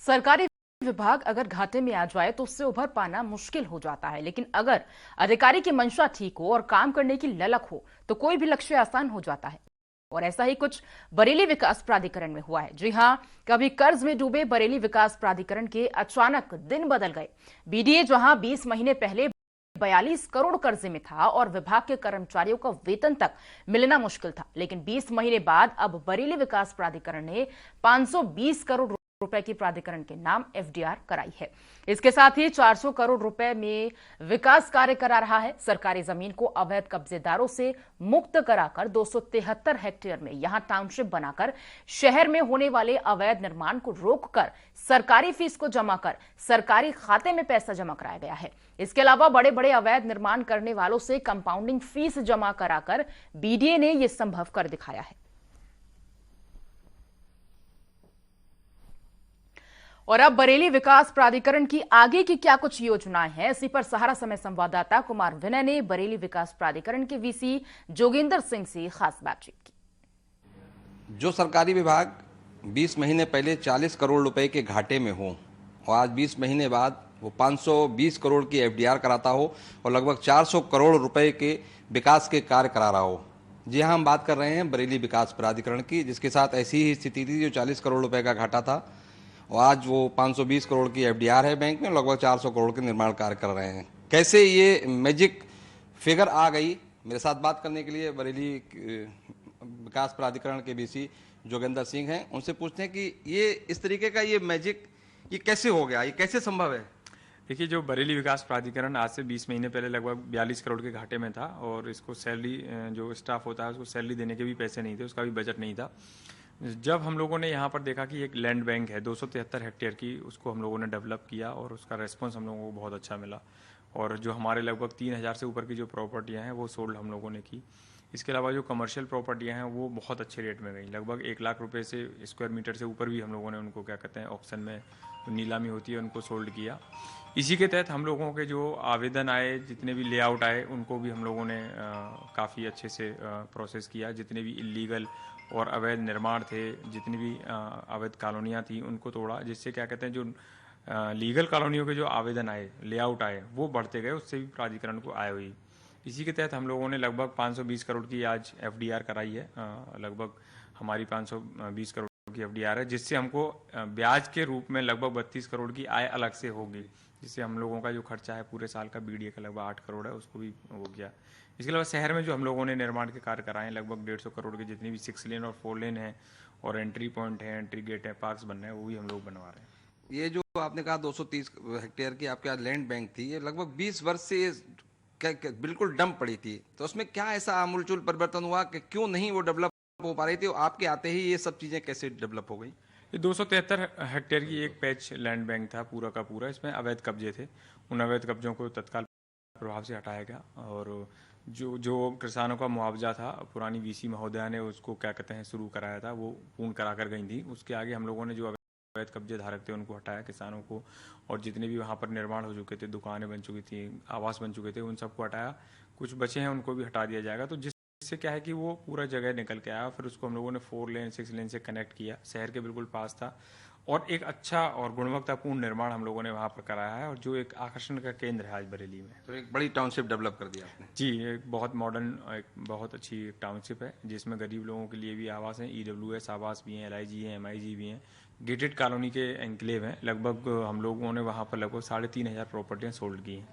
सरकारी विभाग अगर घाटे में आ जाए तो उससे उभर पाना मुश्किल हो जाता है, लेकिन अगर अधिकारी की मंशा ठीक हो और काम करने की ललक हो तो कोई भी लक्ष्य आसान हो जाता है। और ऐसा ही कुछ बरेली विकास प्राधिकरण में हुआ है। जी हां, कभी कर्ज में डूबे बरेली विकास प्राधिकरण के अचानक दिन बदल गए। बीडीए जहां 20 महीने पहले 42 करोड़ कर्जे में था और विभाग के कर्मचारियों का वेतन तक मिलना मुश्किल था, लेकिन 20 महीने बाद अब बरेली विकास प्राधिकरण ने 520 करोड़ रुपए की प्राधिकरण के नाम एफडीआर कराई है। इसके साथ ही 400 करोड़ रुपए में विकास कार्य करा रहा है। सरकारी जमीन को अवैध कब्जेदारों से मुक्त कराकर 273 हेक्टेयर में यहां टाउनशिप बनाकर शहर में होने वाले अवैध निर्माण को रोककर सरकारी फीस को जमा कर सरकारी खाते में पैसा जमा कराया गया है। इसके अलावा बड़े बड़े अवैध निर्माण करने वालों से कंपाउंडिंग फीस जमा कराकर बीडीए ने यह संभव कर दिखाया है। और अब बरेली विकास प्राधिकरण की आगे की क्या कुछ योजनाएं हैं, इसी पर सहारा समय संवाददाता कुमार विनय ने बरेली विकास प्राधिकरण के वीसी जोगिंदर सिंह से खास बातचीत की। जो सरकारी विभाग 20 महीने पहले 40 करोड़ रुपए के घाटे में हो और आज 20 महीने बाद वो 520 करोड़ की एफडीआर कराता हो और लगभग 400 करोड़ रुपए के विकास के कार्य करा रहा हो। जी हाँ, हम बात कर रहे हैं बरेली विकास प्राधिकरण की, जिसके साथ ऐसी ही स्थिति थी जो 40 करोड़ रुपए का घाटा था और आज वो 520 करोड़ की एफडीआर है बैंक में, लगभग 400 करोड़ के निर्माण कार्य कर रहे हैं। कैसे ये मैजिक फिगर आ गई, मेरे साथ बात करने के लिए बरेली विकास प्राधिकरण के वीसी जोगिंदर सिंह हैं। उनसे पूछते हैं कि ये इस तरीके का ये मैजिक ये कैसे हो गया, ये कैसे संभव है। देखिए, जो बरेली विकास प्राधिकरण आज से 20 महीने पहले लगभग 42 करोड़ के घाटे में था और इसको सैलरी, जो स्टाफ होता है उसको सैलरी देने के भी पैसे नहीं थे, उसका भी बजट नहीं था। जब हम लोगों ने यहाँ पर देखा कि एक लैंड बैंक है 273 हेक्टेयर की, उसको हम लोगों ने डेवलप किया और उसका रेस्पॉन्स हम लोगों को बहुत अच्छा मिला। और जो हमारे लगभग 3000 से ऊपर की जो प्रॉपर्टियाँ हैं वो सोल्ड हम लोगों ने की। इसके अलावा जो कमर्शियल प्रॉपर्टियाँ हैं वो बहुत अच्छे रेट में गई, लगभग 1 लाख रुपए से स्क्वायर मीटर से ऊपर भी हम लोगों ने उनको, क्या कहते हैं, ऑक्शन में नीलामी होती है, उनको सोल्ड किया। इसी के तहत हम लोगों के जो आवेदन आए, जितने भी लेआउट आए, उनको भी हम लोगों ने काफ़ी अच्छे से प्रोसेस किया। जितने भी इलीगल और अवैध निर्माण थे, जितनी भी अवैध कॉलोनियाँ थी, उनको तोड़ा, जिससे, क्या कहते हैं, जो लीगल कॉलोनियों के जो आवेदन आए, लेआउट आए, वो बढ़ते गए, उससे भी प्राधिकरण को आय हुई। इसी के तहत हम लोगों ने लगभग 520 करोड़ की आज एफडीआर कराई है। लगभग हमारी 520 करोड़ की एफडीआर है, जिससे हमको ब्याज के रूप में लगभग 32 करोड़ की आय अलग से होगी, जिससे हम लोगों का जो खर्चा है पूरे साल का बीडीए का लगभग 8 करोड़ है, उसको भी हो गया। इसके अलावा शहर में जो हम लोगों ने निर्माण के कार्य कराए हैं, लगभग 150 करोड़ के जितनी भी 6 लेन और 4 लेन है और एंट्री पॉइंट है, एंट्री गेट है, पार्क्स बन रहे हैं, वो भी हम लोग बनवा रहे हैं। ये जो आपने कहा 230 हेक्टेयर की आपके यहाँ लैंड बैंक थी, ये लगभग 20 वर्ष से बिल्कुल डंप पड़ी थी, तो उसमें क्या ऐसा आमूलचूल परिवर्तन हुआ कि क्यों नहीं वो डेवलप हो पा रही थी और आपके आते ही ये सब चीज़ें कैसे डेवलप हो गई। ये 273 हेक्टेयर की एक पैच लैंड बैंक था पूरा का पूरा, इसमें अवैध कब्जे थे। उन अवैध कब्जों को तत्काल प्रभाव से हटाया गया और जो किसानों का मुआवजा था, पुरानी वीसी महोदया ने उसको, क्या कहते हैं, शुरू कराया था, वो पूर्ण करा कर गई थी। उसके आगे हम लोगों ने जो अवैध कब्जे धारक थे उनको हटाया, किसानों को, और जितने भी वहाँ पर निर्माण हो चुके थे, दुकानें बन चुकी थी, आवास बन चुके थे, उन सबको हटाया। कुछ बचे हैं उनको भी हटा दिया जाएगा। तो जिससे क्या है कि वो पूरा जगह निकल के आया। फिर उसको हम लोगों ने 4 लेन 6 लेन से कनेक्ट किया, शहर के बिल्कुल पास था, और एक अच्छा और गुणवत्तापूर्ण निर्माण हम लोगों ने वहाँ पर कराया है, और जो एक आकर्षण का केंद्र है आज बरेली में। तो एक बड़ी टाउनशिप डेवलप कर दिया आपने। जी, एक बहुत मॉडर्न, एक बहुत अच्छी टाउनशिप है, जिसमें गरीब लोगों के लिए भी आवास हैं, ईडब्ल्यूएस आवास भी हैं, एलआईजी हैं, एमआईजी भी हैं, गेटेड कॉलोनी के एनक्लेव हैं। लगभग हम लोगों ने वहाँ पर लगभग 3500 प्रॉपर्टियाँ सोल्ड की हैं।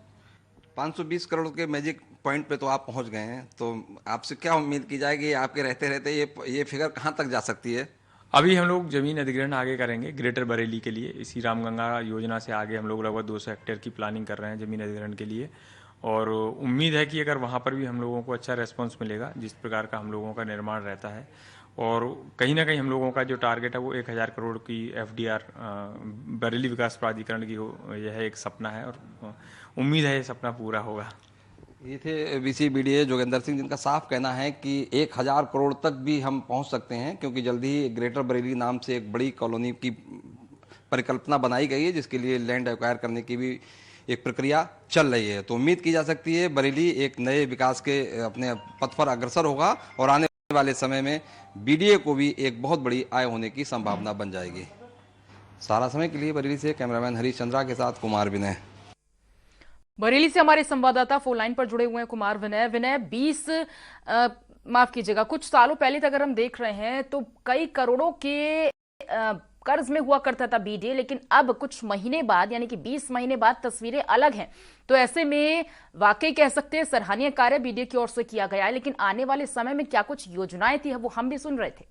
520 करोड़ के मैजिक पॉइंट पे तो आप पहुंच गए हैं, तो आपसे क्या उम्मीद की जाएगी, आपके रहते रहते ये फिगर कहां तक जा सकती है। अभी हम लोग जमीन अधिग्रहण आगे करेंगे ग्रेटर बरेली के लिए। इसी रामगंगा योजना से आगे हम लोग लगभग 200 हेक्टेयर की प्लानिंग कर रहे हैं जमीन अधिग्रहण के लिए, और उम्मीद है कि अगर वहाँ पर भी हम लोगों को अच्छा रेस्पॉन्स मिलेगा, जिस प्रकार का हम लोगों का निर्माण रहता है, और कहीं ना कहीं हम लोगों का जो टारगेट है वो 1000 करोड़ की एफडीआर बरेली विकास प्राधिकरण की हो, यह एक सपना है, और उम्मीद है ये सपना पूरा होगा। ये थे वीसी बीडीए जोगिंदर सिंह, जिनका साफ कहना है कि 1000 करोड़ तक भी हम पहुंच सकते हैं, क्योंकि जल्दी ही ग्रेटर बरेली नाम से एक बड़ी कॉलोनी की परिकल्पना बनाई गई है, जिसके लिए लैंड एक्वायर करने की भी एक प्रक्रिया चल रही है। तो उम्मीद की जा सकती है बरेली एक नए विकास के अपने पथ पर अग्रसर होगा और आने वाले समय में बीडीए को भी एक बहुत बड़ी आय होने की संभावना बन जाएगी। सारा समय के लिए बरेली से कैमरामैन हरीश चंद्रा के साथ कुमार विनय। बरेली से हमारे संवाददाता फोन लाइन पर जुड़े हुए हैं कुमार विनय। विनय, 20 माफ कीजिएगा, कुछ सालों पहले तक अगर हम देख रहे हैं तो कई करोड़ों के कर्ज में हुआ करता था बीडीए, लेकिन अब कुछ महीने बाद यानी कि 20 महीने बाद तस्वीरें अलग हैं। तो ऐसे में वाकई कह सकते हैं सराहनीय कार्य बीडीए की ओर से किया गया है, लेकिन आने वाले समय में क्या कुछ योजनाएं थी वो हम भी सुन रहे थे।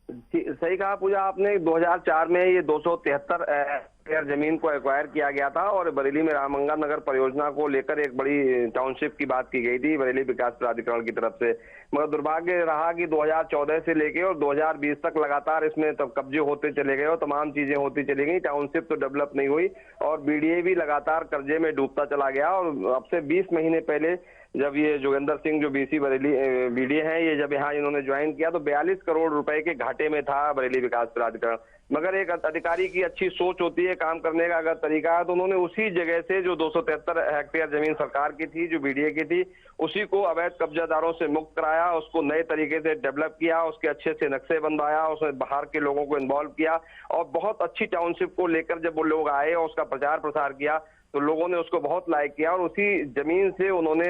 सही कहा पूजा आपने। 2004 में ये 273 हेक्टेयर जमीन को एक्वायर किया गया था और बरेली में रामगंगा नगर परियोजना को लेकर एक बड़ी टाउनशिप की बात की गई थी बरेली विकास प्राधिकरण की तरफ से। मगर दुर्भाग्य रहा कि 2014 से लेके और 2020 तक लगातार इसमें तब कब्जे होते चले गए और तमाम चीजें होती चली गई। टाउनशिप तो डेवलप नहीं हुई और बीडीए भी लगातार कर्जे में डूबता चला गया। और अब से 20 महीने पहले जब ये जोगेंद्र सिंह जो बीसी बरेली बीडीए हैं, ये जब यहाँ इन्होंने ज्वाइन किया तो 42 करोड़ रुपए के घाटे में था बरेली विकास प्राधिकरण। मगर एक अधिकारी की अच्छी सोच होती है, काम करने का अगर तरीका है, तो उन्होंने उसी जगह से जो 273 हेक्टेयर जमीन सरकार की थी, जो बीडीए की थी, उसी को अवैध कब्जादारों से मुक्त कराया, उसको नए तरीके से डेवलप किया, उसके अच्छे से नक्शे बनवाया, उसमें बाहर के लोगों को इन्वॉल्व किया और बहुत अच्छी टाउनशिप को लेकर जब वो लोग आए और उसका प्रचार प्रसार किया तो लोगों ने उसको बहुत लाइक किया और उसी जमीन से उन्होंने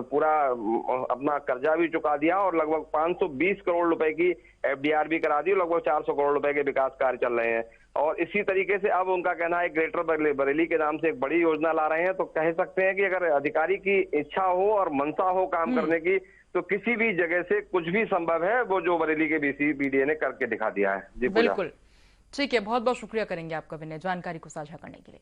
पूरा अपना कर्जा भी चुका दिया और लगभग 520 करोड़ रुपए की एफडीआर भी करा दी और लगभग 400 करोड़ रुपए के विकास कार्य चल रहे हैं। और इसी तरीके से अब उनका कहना है ग्रेटर बरेली के नाम से एक बड़ी योजना ला रहे हैं। तो कह सकते हैं कि अगर अधिकारी की इच्छा हो और मनसा हो काम करने की तो किसी भी जगह से कुछ भी संभव है, वो जो बरेली के बीसी बीडीए ने करके दिखा दिया है। जी बिल्कुल ठीक है, बहुत बहुत शुक्रिया करेंगे आपका विनय जानकारी को साझा करने के लिए।